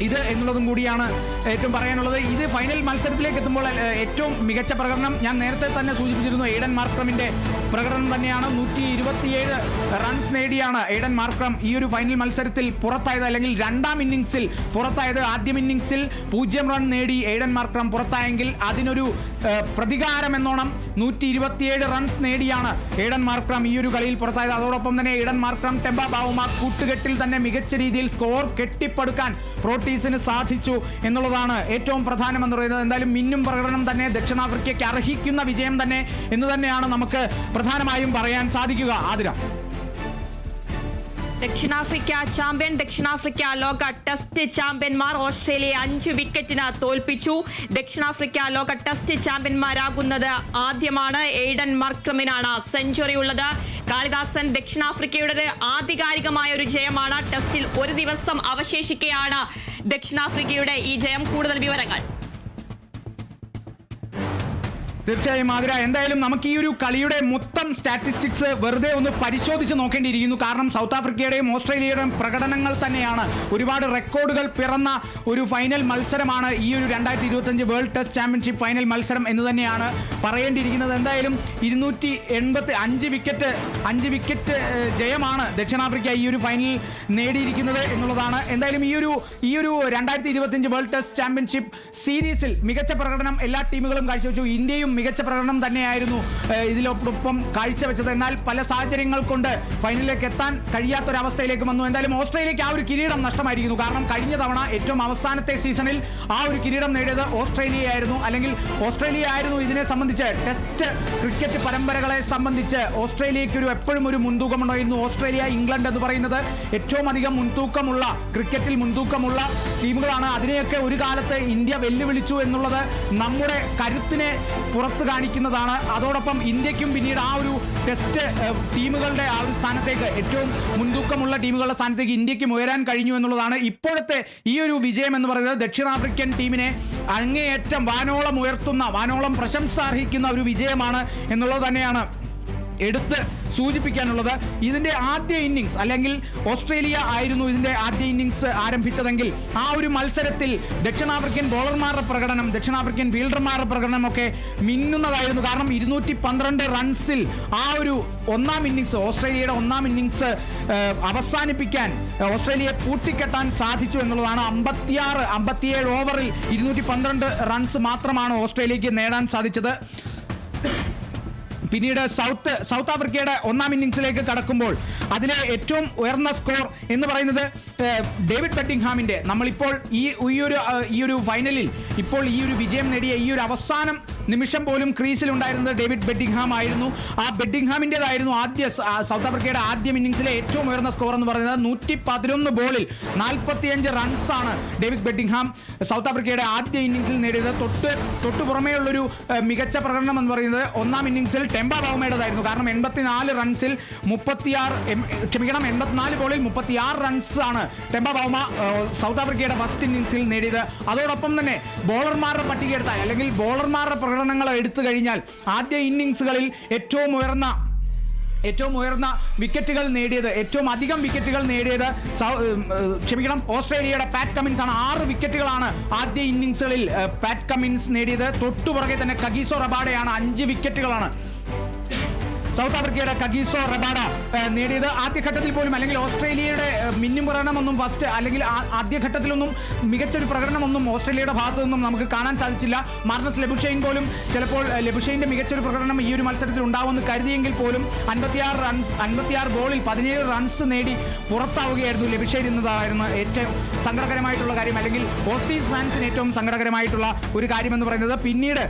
ഇത് എന്നുള്ളതും കൂടിയാണ് ഏറ്റവും പറയാനുള്ളത്. ഇത് ഫൈനൽ മത്സരത്തിലേക്ക് എത്തുമ്പോൾ ഏറ്റവും മികച്ച പ്രകടനം ഞാൻ നേരത്തെ തന്നെ സൂചിപ്പിച്ചിരുന്നു. എയ്ഡൻ മാർക്രമിന്റെ പ്രകടനം തന്നെയാണ്. 127 റൺസ് നേടിയാണ് എയ്ഡൻ മാർക്രം ഈ ഒരു ഫൈനൽ മത്സരത്തിൽ പുറത്തായത്, അല്ലെങ്കിൽ 2-ാം ഇന്നിംഗ്സിൽ പുറത്തായത്. ആദ്യം ഇന്നിംഗ്സിൽ 0 റൺ നേടി എയ്ഡൻ മാർക്രം പുറത്തായെങ്കിൽ അതിനൊരു പ്രതികാരം എന്നോണം 127 റൺസ് നേടിയാണ് എയ്ഡൻ മാർക്രം ഈ ഒരു കളിയിൽ പുറത്തായത്. അതോടൊപ്പം തന്നെ എയ്ഡൻ മാർക്രം ടെമ്പ ബാവുമ കൂട്ടുകെട്ടിൽ തന്നെ മികച്ച രീതിയിൽ സ്കോർ കെട്ടിപ്പടുക്കാൻ പ്രോട്ടീസിന് സാധിച്ചു എന്നുള്ളതാണ് ഏറ്റവും പ്രധാനമെന്ന് പറയുന്നത്. എന്തായാലും മിന്നും പ്രകടനം തന്നെ, ദക്ഷിണാഫ്രിക്കയ്ക്ക് അർഹിക്കുന്ന വിജയം തന്നെ എന്ന് തന്നെയാണ് നമുക്ക് പ്രധാനമായും പറയാൻ സാധിക്കുക. ആതിര. ദക്ഷിണാഫ്രിക്ക ചാമ്പ്യൻ. ദക്ഷിണാഫ്രിക്ക ലോക ടെസ്റ്റ് ചാമ്പ്യന്മാർ ഓസ്ട്രേലിയയെ 5 വിക്കറ്റിന് തോൽപ്പിച്ചു. ദക്ഷിണാഫ്രിക്ക ലോക ടെസ്റ്റ് ചാമ്പ്യന്മാരാകുന്നത് ആദ്യമാണ്. എയ്ഡൻ മാർക്രമിനാണ് സെഞ്ചുറി ഉള്ളത്. കാളിദാസൻ, ദക്ഷിണാഫ്രിക്കയുടെ ആധികാരികമായ ഒരു ജയമാണ്. ടെസ്റ്റിൽ ഒരു ദിവസം അവശേഷിക്കെയാണ് ദക്ഷിണാഫ്രിക്കയുടെ ഈ ജയം. കൂടുതൽ വിവരങ്ങൾ. തീർച്ചയായും ആതിര, എന്തായാലും നമുക്ക് ഈ ഒരു കളിയുടെ മൊത്തം സ്റ്റാറ്റിസ്റ്റിക്സ് വെറുതെ ഒന്ന് പരിശോധിച്ച് നോക്കേണ്ടിയിരിക്കുന്നു. കാരണം സൗത്ത് ആഫ്രിക്കയുടെയും ഓസ്ട്രേലിയയുടെയും പ്രകടനങ്ങൾ തന്നെയാണ് ഒരുപാട് റെക്കോർഡുകൾ പിറന്ന ഒരു ഫൈനൽ മത്സരമാണ് ഈ ഒരു 2025 വേൾഡ് ടെസ്റ്റ് ചാമ്പ്യൻഷിപ്പ് ഫൈനൽ മത്സരം എന്ന് തന്നെയാണ് പറയേണ്ടിയിരിക്കുന്നത്. എന്തായാലും 285 വിക്കറ്റ് ജയമാണ് ദക്ഷിണാഫ്രിക്ക ഈ ഒരു ഫൈനലിൽ നേടിയിരിക്കുന്നത് എന്നുള്ളതാണ്. എന്തായാലും ഈ ഒരു 2025 വേൾഡ് ടെസ്റ്റ് ചാമ്പ്യൻഷിപ്പ് സീരീസിൽ മികച്ച പ്രകടനം എല്ലാ ടീമുകളും കാഴ്ചവെച്ചു. ഇന്ത്യയും മികച്ച പ്രകടനം തന്നെയായിരുന്നു ഇതിനൊപ്പം കാഴ്ചവെച്ചത്. എന്നാൽ പല സാഹചര്യങ്ങൾ കൊണ്ട് ഫൈനലിലേക്ക് എത്താൻ കഴിയാത്തൊരവസ്ഥയിലേക്ക് വന്നു. എന്തായാലും ഓസ്ട്രേലിയക്ക് ആ ഒരു കിരീടം നഷ്ടമായിരിക്കുന്നു. കാരണം കഴിഞ്ഞ തവണ ഏറ്റവും അവസാനത്തെ സീസണിൽ ആ ഒരു കിരീടം നേടിയത് ഓസ്ട്രേലിയ ആയിരുന്നു. ഇതിനെ സംബന്ധിച്ച് ടെസ്റ്റ് ക്രിക്കറ്റ് പരമ്പരകളെ സംബന്ധിച്ച് ഓസ്ട്രേലിയക്ക് എപ്പോഴും ഒരു മുൻതൂക്കമുണ്ടായിരുന്നു. ഓസ്ട്രേലിയ, ഇംഗ്ലണ്ട് എന്ന് പറയുന്നത് ഏറ്റവും അധികം ക്രിക്കറ്റിൽ മുൻതൂക്കമുള്ള ടീമുകളാണ്. അതിനെയൊക്കെ ഒരു കാലത്ത് ഇന്ത്യ വെല്ലുവിളിച്ചു എന്നുള്ളത് നമ്മുടെ കരുത്തിനെ പുറത്ത് കാണിക്കുന്നതാണ്. അതോടൊപ്പം ഇന്ത്യക്കും പിന്നീട് ആ ഒരു ടെസ്റ്റ് ടീമുകളുടെ ആ ഒരു സ്ഥാനത്തേക്ക്, ഏറ്റവും മുൻതൂക്കമുള്ള ടീമുകളുടെ സ്ഥാനത്തേക്ക് ഇന്ത്യക്കും ഉയരാൻ കഴിഞ്ഞു എന്നുള്ളതാണ്. ഇപ്പോഴത്തെ ഈ ഒരു വിജയം എന്ന് പറയുന്നത് ദക്ഷിണാഫ്രിക്കൻ ടീമിനെ അങ്ങേയറ്റം വാനോളം പ്രശംസ അർഹിക്കുന്ന ഒരു വിജയമാണ് എന്നുള്ളത് തന്നെയാണ് എടുത്ത് സൂചിപ്പിക്കാനുള്ളത്. ഇതിന്റെ ആദ്യ ഇന്നിങ്സ്, അല്ലെങ്കിൽ ഓസ്ട്രേലിയ ആയിരുന്നു ഇതിന്റെ ആദ്യ ഇന്നിങ്സ് ആരംഭിച്ചതെങ്കിൽ ആ ഒരു മത്സരത്തിൽ ദക്ഷിണാഫ്രിക്കൻ ബോളർമാരുടെ പ്രകടനം, ദക്ഷിണാഫ്രിക്കൻ ഫീൽഡർമാരുടെ പ്രകടനം ഒക്കെ മിന്നുന്നതായിരുന്നു. കാരണം 212 റൺസിൽ ആ ഒരു ഓസ്ട്രേലിയയുടെ ഒന്നാം ഇന്നിങ്സ് അവസാനിപ്പിക്കാൻ ഓസ്ട്രേലിയയെ പൂട്ടിക്കെട്ടാൻ സാധിച്ചു എന്നുള്ളതാണ്. 57 ഓവറിൽ 212 റൺസ് മാത്രമാണ് ഓസ്ട്രേലിയക്ക് നേടാൻ സാധിച്ചത്. പിന്നീട് സൗത്ത് ആഫ്രിക്കയുടെ ഒന്നാം ഇന്നിങ്സിലേക്ക് കടക്കുമ്പോൾ അതിലെ ഏറ്റവും ഉയർന്ന സ്കോർ എന്ന് പറയുന്നത് ഡേവിഡ് ബെഡിംഗ്ഹാമിന്റെ, നമ്മളിപ്പോൾ ഈ ഒരു ഫൈനലിൽ ഇപ്പോൾ ഈ ഒരു വിജയം നേടിയ ഈ ഒരു അവസാനം നിമിഷം പോലും ക്രീസിൽ ഉണ്ടായിരുന്നത് ഡേവിഡ് ബെഡിംഗ്ഹാം ആയിരുന്നു. ആ ബെഡിംഗ്ഹാമിൻ്റെതായിരുന്നു സൗത്ത് ആഫ്രിക്കയുടെ ആദ്യം ഇന്നിങ്സിലെ ഏറ്റവും ഉയർന്ന സ്കോർ എന്ന് പറയുന്നത്. 111 ബോളിൽ 45 റൺസാണ് ഡേവിഡ് ബെഡിംഗ്ഹാം സൗത്ത് ആഫ്രിക്കയുടെ ആദ്യ ഇന്നിങ്സിൽ നേടിയത്. തൊട്ടു പുറമേയുള്ളൊരു മികച്ച പ്രകടനം എന്ന് പറയുന്നത് ഒന്നാം ഇന്നിങ്സിൽ ടെമ്പ ബൗമയുടേതായിരുന്നു. കാരണം 84 ബോളിൽ 36 റൺസ് ആണ് ടെമ്പ ബൗമ സൗത്ത് ആഫ്രിക്കയുടെ ഫസ്റ്റ് ഇന്നിങ്സിൽ നേടിയത്. അതോടൊപ്പം തന്നെ ബോളർമാരുടെ പട്ടിക എടുത്താൽ, അല്ലെങ്കിൽ ബോളർമാരുടെ പ്രകടനങ്ങൾ എടുത്തു കഴിഞ്ഞാൽ ആദ്യ ഇന്നിങ്സുകളിൽ ഏറ്റവും ഉയർന്ന വിക്കറ്റുകൾ നേടിയത്, ഏറ്റവും അധികം വിക്കറ്റുകൾ നേടിയത് ഓസ്ട്രേലിയയുടെ പാറ്റ് കമിൻസ് ആണ്. 6 വിക്കറ്റുകളാണ് ആദ്യ ഇന്നിങ്സുകളിൽ പാറ്റ് കമിൻസ് നേടിയത്. തൊട്ടുപുറകെ തന്നെ കഗീസോ റബാഡയാണ് 5 വിക്കറ്റുകളാണ് സൗത്ത് ആഫ്രിക്കയുടെ കഗീസോ റബാഡ നേടിയത്. ആദ്യഘട്ടത്തിൽ പോലും, അല്ലെങ്കിൽ ഓസ്ട്രേലിയയുടെ മിന്നും പ്രകടനമൊന്നും അല്ലെങ്കിൽ ആദ്യഘട്ടത്തിലൊന്നും മികച്ചൊരു പ്രകടനമൊന്നും ഓസ്ട്രേലിയയുടെ ഭാഗത്തു നിന്നും നമുക്ക് കാണാൻ സാധിച്ചില്ല. മാർണസ് ലെബുഷൈൻ പോലും ചിലപ്പോൾ ലെബുഷൈൻ്റെ മികച്ചൊരു പ്രകടനം ഈ ഒരു മത്സരത്തിൽ ഉണ്ടാവുമെന്ന് കരുതിയെങ്കിൽ പോലും 56 ബോളിൽ 17 റൺസ് നേടി പുറത്താവുകയായിരുന്നു ലെബുഷൈൻ എന്നതായിരുന്നു ഏറ്റവും സങ്കടകരമായിട്ടുള്ള കാര്യം, അല്ലെങ്കിൽ ഓസീസ് ഫാൻസിന് ഏറ്റവും സങ്കടകരമായിട്ടുള്ള ഒരു കാര്യമെന്ന് പറയുന്നത്. പിന്നീട്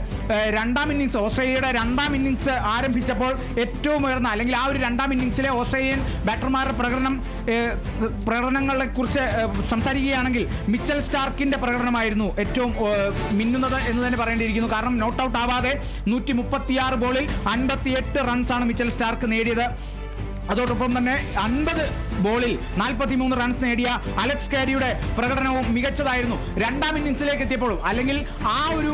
ഓസ്ട്രേലിയയുടെ രണ്ടാം ഇന്നിങ്സ് ആരംഭിച്ചപ്പോൾ ഏറ്റവും ഉയർന്ന, അല്ലെങ്കിൽ ആ ഒരു രണ്ടാം ഇന്നിങ്സിലെ ഓസ്ട്രേലിയൻ ബാറ്റർമാരുടെ പ്രകടനങ്ങളെ കുറിച്ച് സംസാരിക്കുകയാണെങ്കിൽ മിച്ചൽ സ്റ്റാർക്കിന്റെ പ്രകടനമായിരുന്നു ഏറ്റവും മിന്നുന്നത് എന്ന് തന്നെ പറയേണ്ടിയിരിക്കുന്നു. കാരണം നോട്ട് ഔട്ട് ആവാതെ 136 ബോളിൽ 58 റൺസാണ് മിച്ചൽ സ്റ്റാർക്ക് നേടിയത്. അതോടൊപ്പം തന്നെ 50 ബോളിൽ 43 റൺസ് നേടിയ അലക്സ് കാരിയുടെ പ്രകടനവും മികച്ചതായിരുന്നു. രണ്ടാം ഇന്നിങ്സിലേക്ക് എത്തിയപ്പോഴും, അല്ലെങ്കിൽ ആ ഒരു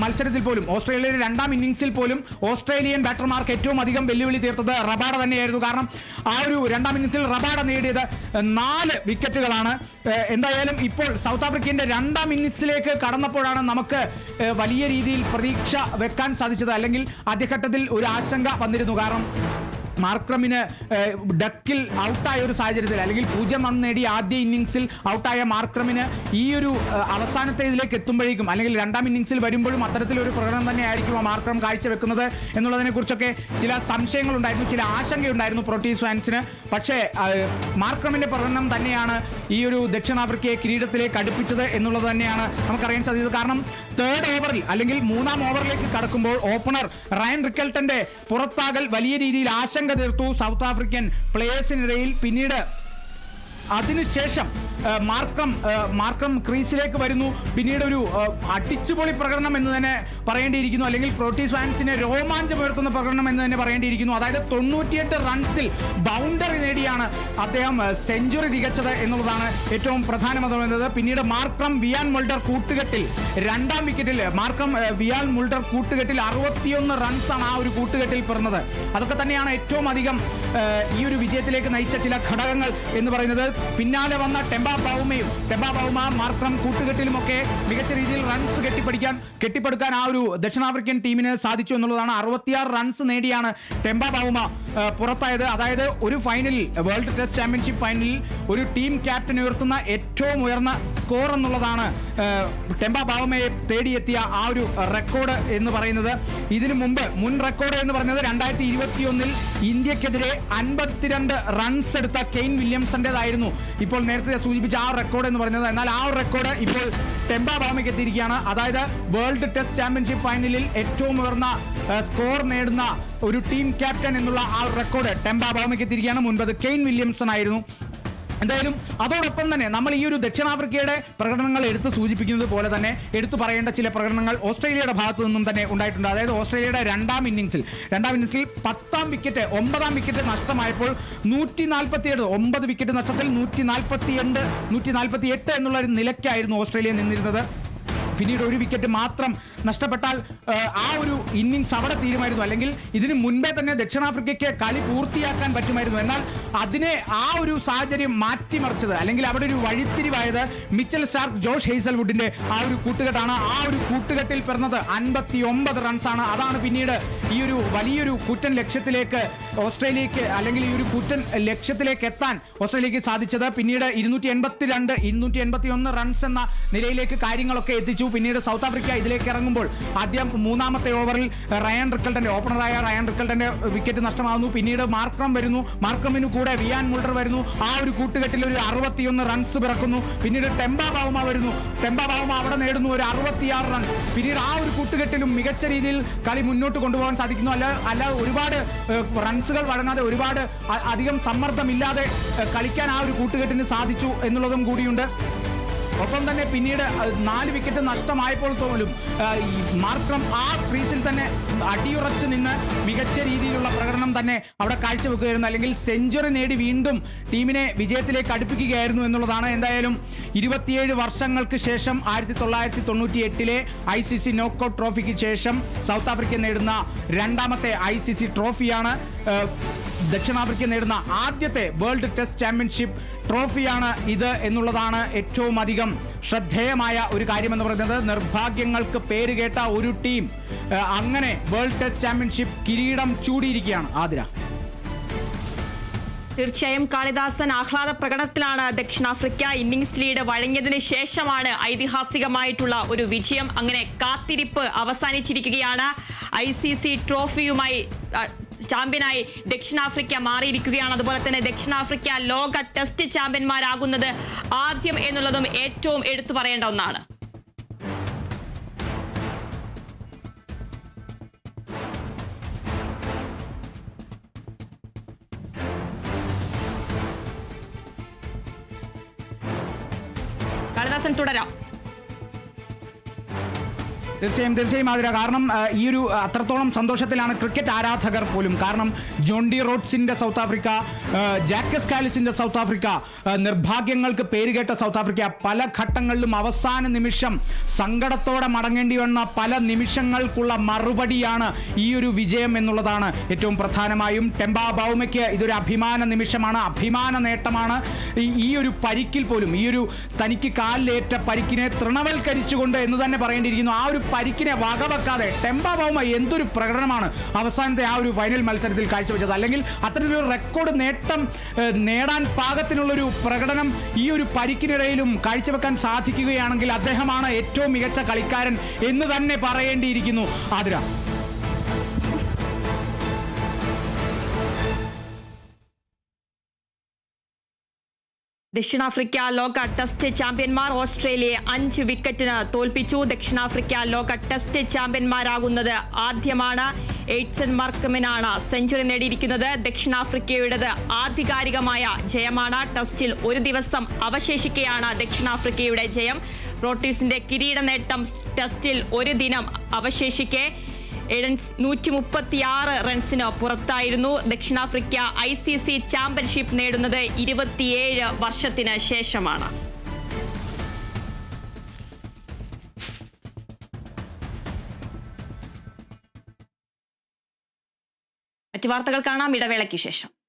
മത്സരത്തിൽ പോലും, ഓസ്ട്രേലിയയുടെ രണ്ടാം ഇന്നിങ്സിൽ പോലും ഓസ്ട്രേലിയൻ ബാറ്റർമാർക്ക് ഏറ്റവും അധികം വെല്ലുവിളി തീർത്തത് റബാഡ തന്നെയായിരുന്നു. കാരണം ആ ഒരു രണ്ടാം ഇന്നിങ്സിൽ റബാഡ നേടിയത് 4 വിക്കറ്റുകളാണ്. എന്തായാലും ഇപ്പോൾ സൗത്ത് ആഫ്രിക്കയുടെ രണ്ടാം ഇന്നിങ്സിലേക്ക് കടന്നപ്പോഴാണ് നമുക്ക് വലിയ രീതിയിൽ പ്രതീക്ഷ വെക്കാൻ സാധിച്ചത്. അല്ലെങ്കിൽ ആദ്യഘട്ടത്തിൽ ഒരു ആശങ്ക വന്നിരുന്നു. കാരണം മാർക്രമിന് ഡക്കിൽ ഔട്ടായ ഒരു സാഹചര്യത്തിൽ, അല്ലെങ്കിൽ 0 റൺ നേടി ആദ്യ ഇന്നിങ്സിൽ ഔട്ടായ മാർക്രമിന് ഈ ഒരു അവസാനത്തെ ഇതിലേക്ക് എത്തുമ്പോഴേക്കും, അല്ലെങ്കിൽ രണ്ടാം ഇന്നിങ്സിൽ വരുമ്പോഴും അത്തരത്തിലൊരു പ്രകടനം തന്നെയായിരിക്കും ആ മാർക്രം കാഴ്ചവെക്കുന്നത് എന്നുള്ളതിനെക്കുറിച്ചൊക്കെ ചില സംശയങ്ങളുണ്ടായിരുന്നു, ചില ആശങ്കയുണ്ടായിരുന്നു പ്രോട്ടീസ് ഫാൻസിന്. പക്ഷേ മാർക്രമിന്റെ പ്രകടനം തന്നെയാണ് ഈ ഒരു ദക്ഷിണാഫ്രിക്കയെ കിരീടത്തിലേക്ക് അടുപ്പിച്ചത് എന്നുള്ളത് തന്നെയാണ് നമുക്കറിയാൻ സാധിച്ചത്. കാരണം 3rd ഓവറിൽ, അല്ലെങ്കിൽ 3ആം ഓവറിലേക്ക് കടക്കുമ്പോൾ ഓപ്പണർ റയൻ റിക്കൽട്ടന്റെ പുറത്താകൽ വലിയ രീതിയിൽ ആശങ്ക തീർത്തു സൗത്ത് ആഫ്രിക്കൻ പ്ലേയേഴ്സിനിടയിൽ. പിന്നീട് അതിനുശേഷം മാർക്രം ക്രീസിലേക്ക് വരുന്നു. പിന്നീട് ഒരു അടിച്ചുപൊളി പ്രകടനം എന്ന് തന്നെ പറയേണ്ടിയിരിക്കുന്നു, അല്ലെങ്കിൽ പ്രോട്ടീസ് ഫാൻസിനെ രോമാഞ്ചമുയർത്തുന്ന പ്രകടനം എന്ന് തന്നെ പറയേണ്ടിയിരിക്കുന്നു. അതായത് 98 റൺസിൽ ബൗണ്ടറി നേടിയാണ് അദ്ദേഹം സെഞ്ചുറി തികച്ചത് എന്നുള്ളതാണ് ഏറ്റവും പ്രധാനമെന്നത്. പിന്നീട് മാർക്രം വിയാൻ മുൾഡർ കൂട്ടുകെട്ടിൽ രണ്ടാം വിക്കറ്റിൽ വിയാൻ മുൾഡർ കൂട്ടുകെട്ടിൽ 61 റൺസാണ് ആ ഒരു കൂട്ടുകെട്ടിൽ പിറന്നത്. അതൊക്കെ തന്നെയാണ് ഏറ്റവും അധികം ഈ ഒരു വിജയത്തിലേക്ക് നയിച്ച ചില ഘടകങ്ങൾ എന്ന് പറയുന്നത്. പിന്നാലെ വന്ന ടെമ്പ ബൗമ മാർക്രം കൂട്ടുകെട്ടിലുമൊക്കെ മികച്ച രീതിയിൽ റൺസ് കെട്ടിപ്പടുക്കാൻ ആ ഒരു ദക്ഷിണാഫ്രിക്കൻ ടീമിന് സാധിച്ചു എന്നുള്ളതാണ്. 66 റൺസ് നേടിയാണ് ടെമ്പ ബൗമ പുറത്തായത്. അതായത് ഒരു ഫൈനലിൽ, വേൾഡ് ടെസ്റ്റ് ചാമ്പ്യൻഷിപ്പ് ഫൈനലിൽ ഒരു ടീം ക്യാപ്റ്റൻ ഉയർത്തുന്ന ഏറ്റവും ഉയർന്ന സ്കോർ എന്നുള്ളതാണ് ടെമ്പ ബൗമയെ തേടിയെത്തിയ ആ ഒരു റെക്കോർഡ് എന്ന് പറയുന്നത്. ഇതിനു മുമ്പ് മുൻ റെക്കോർഡ് എന്ന് പറയുന്നത് 2021 ഇന്ത്യക്കെതിരെ 52 റൺസ് എടുത്ത കെയ്ൻ വില്യംസന്റേതായിരുന്നു ഇപ്പോൾ നേരത്തെ സൂചിപ്പിച്ച ആ റെക്കോർഡ് എന്ന് പറയുന്നത്. എന്നാൽ ആ റെക്കോർഡ് ഇപ്പോൾ ടെമ്പ ബൗമയ്ക്ക് എത്തിയിരിക്കുകയാണ്. അതായത് വേൾഡ് ടെസ്റ്റ് ചാമ്പ്യൻഷിപ്പ് ഫൈനലിൽ ഏറ്റവും ഉയർന്ന സ്കോർ നേടുന്ന ഒരു ടീം ക്യാപ്റ്റൻ എന്നുള്ള ആ റെക്കോർഡ് ടെമ്പ ബൗമയ്ക്ക് എത്തിയിരിക്കുകയാണ്. മുൻപ് അത് കെയ്ൻ വില്യംസൺ ആയിരുന്നു. എന്തായാലും അതോടൊപ്പം തന്നെ നമ്മൾ ഈ ഒരു ദക്ഷിണാഫ്രിക്കയുടെ പ്രകടനങ്ങൾ എടുത്ത് സൂചിപ്പിക്കുന്നത് പോലെ തന്നെ എടുത്തു പറയേണ്ട ചില പ്രകടനങ്ങൾ ഓസ്ട്രേലിയയുടെ ഭാഗത്തു നിന്നും തന്നെ ഉണ്ടായിട്ടുണ്ട്. അതായത് ഓസ്ട്രേലിയയുടെ രണ്ടാം ഇന്നിംഗ്സിൽ 9ാം വിക്കറ്റ് നഷ്ടമായപ്പോൾ 147 9 വിക്കറ്റ് നഷ്ടത്തിൽ 148 എന്നുള്ള ഒരു നിലയ്ക്കായിരുന്നു ഓസ്ട്രേലിയ നിന്നിരുന്നത്. പിന്നീട് ഒരു വിക്കറ്റ് മാത്രം നഷ്ടപ്പെട്ടാൽ ആ ഒരു ഇന്നിംഗ്സ് അവിടെ തീരുമായിരുന്നു, അല്ലെങ്കിൽ ഇതിന് മുൻപേ തന്നെ ദക്ഷിണാഫ്രിക്കയ്ക്ക് കളി പൂർത്തിയാക്കാൻ പറ്റുമായിരുന്നു. എന്നാൽ അതിനെ ആ ഒരു സാഹചര്യം മാറ്റിമറിച്ചത്, അല്ലെങ്കിൽ അവിടെ ഒരു വഴിത്തിരിവായത് മിച്ചൽ സ്റ്റാർക്ക്, ജോഷ് ഹേസൽവുഡിന്റെ ആ ഒരു കൂട്ടുകെട്ടാണ്. ആ ഒരു കൂട്ടുകെട്ടിൽ പിറന്നത് 59 റൺസാണ്. അതാണ് പിന്നീട് ഈ ഒരു വലിയൊരു കൂറ്റൻ ലക്ഷ്യത്തിലേക്ക് ഓസ്ട്രേലിയക്ക്, അല്ലെങ്കിൽ ഈ ഒരു കൂറ്റൻ ലക്ഷ്യത്തിലേക്ക് എത്താൻ ഓസ്ട്രേലിയക്ക് സാധിച്ചത്. പിന്നീട് 282 281 റൺസ് എന്ന നിലയിലേക്ക് കാര്യങ്ങളൊക്കെ എത്തിച്ചു. പിന്നീട് സൗത്ത് ആഫ്രിക്ക ഇതിലേക്ക് ഇറങ്ങുമ്പോൾ ആദ്യം 3ാമത്തെ ഓവറിൽ ഓപ്പണറായ റയൻ റിക്കൽട്ടന്റെ വിക്കറ്റ് നഷ്ടമാകുന്നു. പിന്നീട് മാർക്രമിനു കൂടെ വിയാൻ മുൾഡർ വരുന്നു. ആ ഒരു കൂട്ടുകെട്ടിൽ ഒരു 61 റൺസ് പിറക്കുന്നു. പിന്നീട് ടെമ്പ ബൗമ വരുന്നു. ടെമ്പ ബൗമ അവിടെ നേടുന്നു ഒരു 66 റൺ. പിന്നീട് ആ ഒരു കൂട്ടുകെട്ടിലും മികച്ച രീതിയിൽ കളി മുന്നോട്ട് കൊണ്ടുപോകാൻ സാധിക്കുന്നു. അല്ല ഒരുപാട് റൺസുകൾ വഴങ്ങാതെ, ഒരുപാട് അധികം സമ്മർദ്ദമില്ലാതെ കളിക്കാൻ ആ ഒരു കൂട്ടുകെട്ടിന് സാധിച്ചു എന്നുള്ളതും കൂടിയുണ്ട്. ഒപ്പം തന്നെ പിന്നീട് 4 വിക്കറ്റ് നഷ്ടമായപ്പോൾ പോലും മാർക്രം ആ ക്രീസിൽ തന്നെ അടിയുറച്ച് നിന്ന് മികച്ച രീതിയിലുള്ള പ്രകടനം തന്നെ അവിടെ കാഴ്ചവെക്കുകയായിരുന്നു, അല്ലെങ്കിൽ സെഞ്ചുറി നേടി വീണ്ടും ടീമിനെ വിജയത്തിലേക്ക് അടുപ്പിക്കുകയായിരുന്നു എന്നുള്ളതാണ്. എന്തായാലും 27 വർഷങ്ങൾക്ക് ശേഷം 1998 ICC നോക്കൌട്ട് ട്രോഫിക്ക് ശേഷം സൗത്ത് ആഫ്രിക്ക നേടുന്ന 2ാമത്തെ ICC ട്രോഫിയാണ്. ദക്ഷിണാഫ്രിക്ക നേടുന്ന ആദ്യത്തെ വേൾഡ് ടെസ്റ്റ് ചാമ്പ്യൻഷിപ്പ് ട്രോഫിയാണ് ഇത് എന്നുള്ളതാണ് ഏറ്റവും അധികം ശ്രദ്ധേയമായ ഒരു കാര്യമെന്ന് പറയുന്നത്. നിർഭാഗ്യങ്ങൾക്ക് പേരുകേട്ട ഒരു ടീം അങ്ങനെ വേൾഡ് ടെസ്റ്റ് ചാമ്പ്യൻഷിപ്പ് കിരീടം ചൂടിയിരിക്കുകയാണ്. ആതിര, തീർച്ചയായും കാളിദാസൻ ആഹ്ലാദ പ്രകടനത്തിലാണ്. ദക്ഷിണാഫ്രിക്ക ഇന്നിംഗ്സ് ലീഡ് വഴങ്ങിയതിന് ശേഷമാണ് ഐതിഹാസികമായിട്ടുള്ള ഒരു വിജയം. അങ്ങനെ കാത്തിരിപ്പ് അവസാനിച്ചിരിക്കുകയാണ്. ICC ട്രോഫിയുമായി ചാമ്പ്യനായി ദക്ഷിണാഫ്രിക്ക മാറിയിരിക്കുകയാണ്. അതുപോലെ തന്നെ ദക്ഷിണാഫ്രിക്ക ലോക ടെസ്റ്റ് ചാമ്പ്യന്മാരാകുന്നത് ആദ്യം എന്നുള്ളതും ഏറ്റവും എടുത്തു പറയേണ്ട ഒന്നാണ്. കാളിദാസൻ തുടരാം. തീർച്ചയായും ആതിര, കാരണം ഈ ഒരു അത്രത്തോളം സന്തോഷത്തിലാണ് ക്രിക്കറ്റ് ആരാധകർ പോലും. കാരണം ജോൺ ഡി റോഡ്സിന്റെ സൗത്ത് ആഫ്രിക്ക, ജാക്കസ് കാലിസിന്റെ സൗത്ത് ആഫ്രിക്ക, നിർഭാഗ്യങ്ങൾക്ക് പേരുകേട്ട സൗത്ത് ആഫ്രിക്ക പല ഘട്ടങ്ങളിലും അവസാന നിമിഷം സങ്കടത്തോടെ മടങ്ങേണ്ടി വന്ന പല നിമിഷങ്ങൾക്കുള്ള മറുപടിയാണ് ഈ ഒരു വിജയം എന്നുള്ളതാണ് ഏറ്റവും പ്രധാനമായും. ടെമ്പ ബൗമയ്ക്ക് ഇതൊരു അഭിമാന നിമിഷമാണ്, അഭിമാന നേട്ടമാണ്. ഈ ഒരു പരിക്കിൽ പോലും, ഈ ഒരു തനിക്ക് കാലിലേറ്റ പരിക്കിനെ തൃണവൽക്കരിച്ചുകൊണ്ട് എന്ന് തന്നെ പറയേണ്ടിയിരിക്കുന്നു. ആ ഒരു പരിക്കിനെ വകവെക്കാതെ ടെമ്പ ബൗമ എന്തൊരു പ്രകടനമാണ് അവസാനത്തെ ആ ഒരു ഫൈനൽ മത്സരത്തിൽ കാഴ്ചവെച്ചത്. അല്ലെങ്കിൽ അത്തരത്തിലൊരു റെക്കോർഡ് നേട്ടം നേടാൻ പാകത്തിനുള്ളൊരു പ്രകടനം ഈ ഒരു പരിക്കിനിടയിലും കാഴ്ചവെക്കാൻ സാധിക്കുകയാണെങ്കിൽ അദ്ദേഹമാണ് ഏറ്റവും മികച്ച കളിക്കാരൻ എന്ന് തന്നെ പറയേണ്ടിയിരിക്കുന്നു. ആതിര, ദക്ഷിണാഫ്രിക്ക ലോക ടെസ്റ്റ് ചാമ്പ്യന്മാർ ഓസ്ട്രേലിയയെ 5 വിക്കറ്റിന് തോൽപ്പിച്ചു. ദക്ഷിണാഫ്രിക്ക ലോക ടെസ്റ്റ് ചാമ്പ്യന്മാരാകുന്നത് ആദ്യമാണ്. എയ്ഡ്സൺ മാർക്കമിനാണ് സെഞ്ചുറി നേടിയിരിക്കുന്നത്. ദക്ഷിണാഫ്രിക്കയുടേത് ആധികാരികമായ ജയമാണ്. ടെസ്റ്റിൽ ഒരു ദിവസം അവശേഷിക്കെയാണ് ദക്ഷിണാഫ്രിക്കയുടെ ജയം. റോട്ടീസിന്റെ കിരീട നേട്ടം ടെസ്റ്റിൽ ഒരു ദിനം അവശേഷിക്കെ 136 റൺസിന് പുറത്തായിരുന്നു. ദക്ഷിണാഫ്രിക്ക ICC ചാമ്പ്യൻഷിപ്പ് നേടുന്നത് 27 വർഷത്തിന് ശേഷമാണ്. മറ്റു വാർത്തകൾ കാണാം ഇടവേളയ്ക്ക് ശേഷം.